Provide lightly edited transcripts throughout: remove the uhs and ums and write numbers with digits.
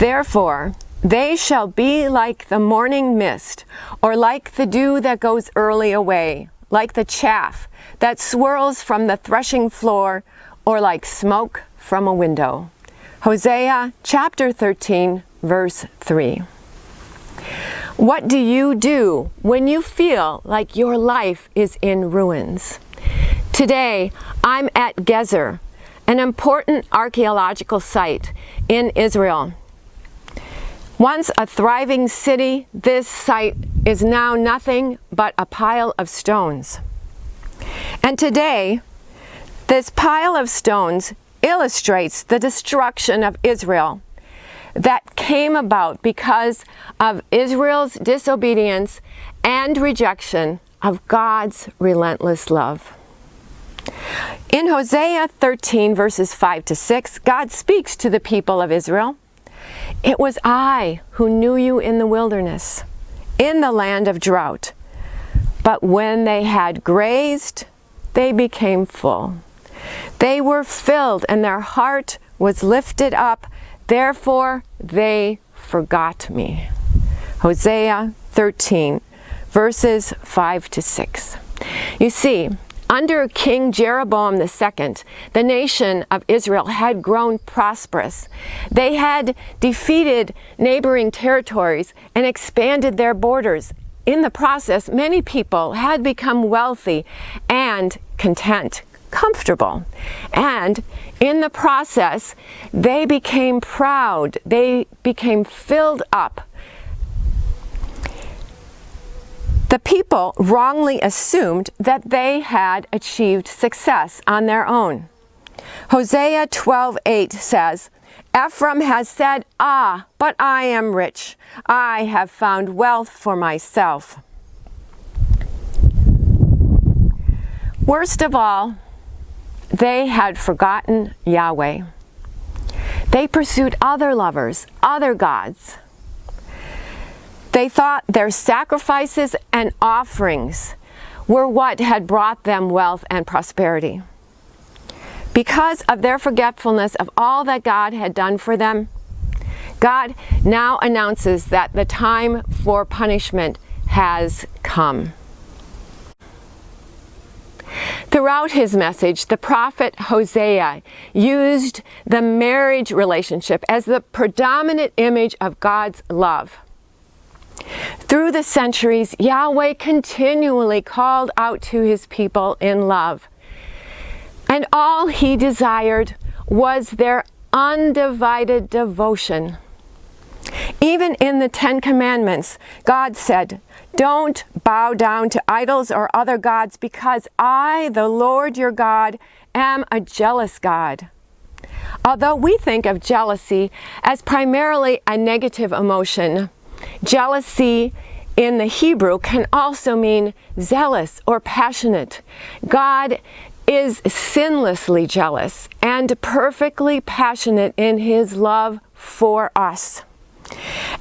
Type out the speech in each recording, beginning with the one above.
Therefore, they shall be like the morning mist, or like the dew that goes early away, like the chaff that swirls from the threshing floor, or like smoke from a window. Hosea chapter 13, verse 3. What do you do when you feel like your life is in ruins? Today, I'm at Gezer, an important archaeological site in Israel. Once a thriving city, this site is now nothing but a pile of stones. And today, this pile of stones illustrates the destruction of Israel that came about because of Israel's disobedience and rejection of God's relentless love. In Hosea 13, verses 5 to 6, God speaks to the people of Israel. It was I who knew you in the wilderness, in the land of drought. But when they had grazed, they became full. They were filled, and their heart was lifted up. Therefore, they forgot me. Hosea 13, verses 5 to 6. You see, under King Jeroboam II, the nation of Israel had grown prosperous. They had defeated neighboring territories and expanded their borders. In the process, many people had become wealthy and content, comfortable. And in the process, they became proud. They became filled up. The people wrongly assumed that they had achieved success on their own. Hosea 12:8 says, Ephraim has said, "Ah, but I am rich. I have found wealth for myself." Worst of all, they had forgotten Yahweh. They pursued other lovers, other gods. They thought their sacrifices and offerings were what had brought them wealth and prosperity. Because of their forgetfulness of all that God had done for them, God now announces that the time for punishment has come. Throughout his message, the prophet Hosea used the marriage relationship as the predominant image of God's love. Through the centuries, Yahweh continually called out to his people in love. And all he desired was their undivided devotion. Even in the Ten Commandments, God said, "Don't bow down to idols or other gods, because I, the Lord your God, am a jealous God." Although we think of jealousy as primarily a negative emotion, jealousy in the Hebrew can also mean zealous or passionate. God is sinlessly jealous and perfectly passionate in his love for us.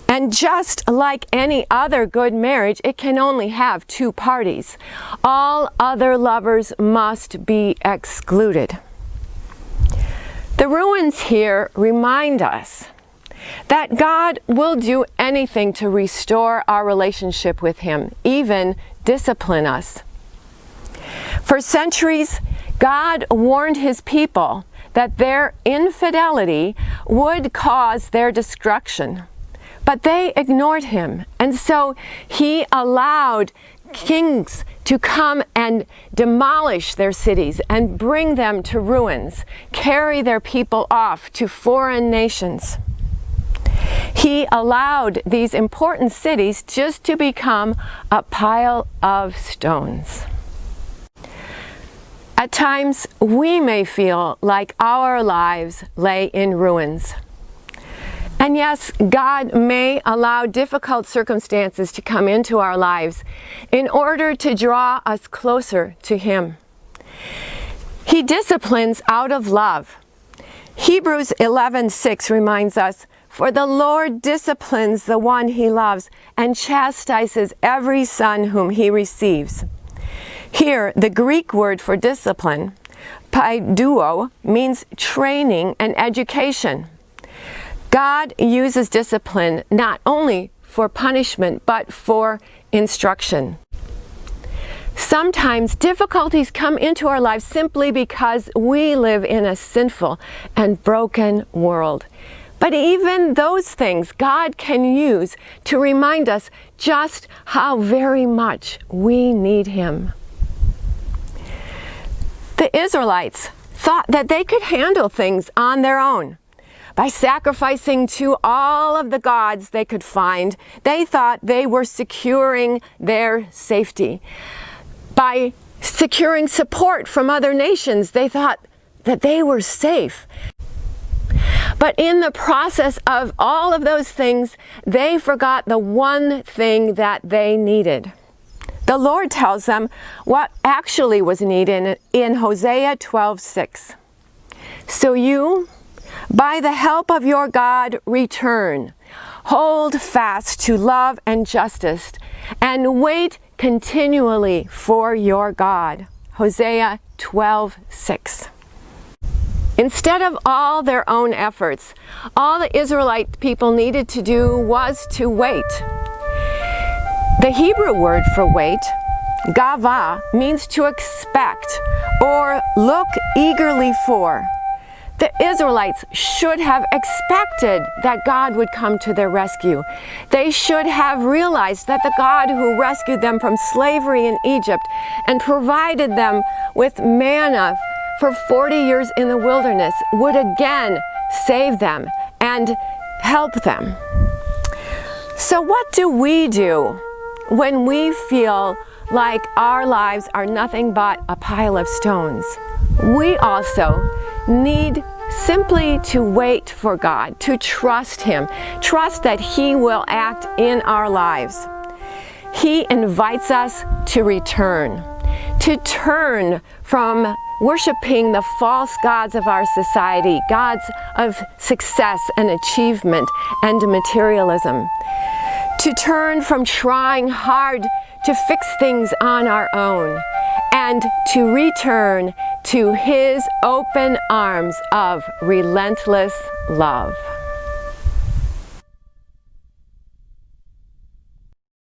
And just like any other good marriage, it can only have two parties. All other lovers must be excluded. The ruins here remind us that God will do anything to restore our relationship with him, even discipline us. For centuries, God warned his people that their infidelity would cause their destruction. But they ignored him, and so he allowed kings to come and demolish their cities and bring them to ruins, carry their people off to foreign nations. He allowed these important cities just to become a pile of stones. At times, we may feel like our lives lay in ruins. And yes, God may allow difficult circumstances to come into our lives in order to draw us closer to him. He disciplines out of love. Hebrews 11:6 reminds us, "For the Lord disciplines the one he loves and chastises every son whom he receives." Here, the Greek word for discipline, paiduo, means training and education. God uses discipline not only for punishment, but for instruction. Sometimes difficulties come into our lives simply because we live in a sinful and broken world. But even those things God can use to remind us just how very much we need Him. The Israelites thought that they could handle things on their own. By sacrificing to all of the gods they could find, they thought they were securing their safety. By securing support from other nations, they thought that they were safe. But in the process of all of those things, they forgot the one thing that they needed. The Lord tells them what actually was needed in Hosea 12:6. So you, by the help of your God, return. Hold fast to love and justice, and wait continually for your God. Hosea 12:6. Instead of all their own efforts, all the Israelite people needed to do was to wait. The Hebrew word for wait, gava, means to expect or look eagerly for. The Israelites should have expected that God would come to their rescue. They should have realized that the God who rescued them from slavery in Egypt and provided them with manna for 40 years in the wilderness would again save them and help them. So what do we do when we feel like our lives are nothing but a pile of stones? We also need simply to wait for God, to trust Him, trust that He will act in our lives. He invites us to return, to turn from worshiping the false gods of our society, gods of success and achievement and materialism, to turn from trying hard to fix things on our own, and to return to His open arms of relentless love.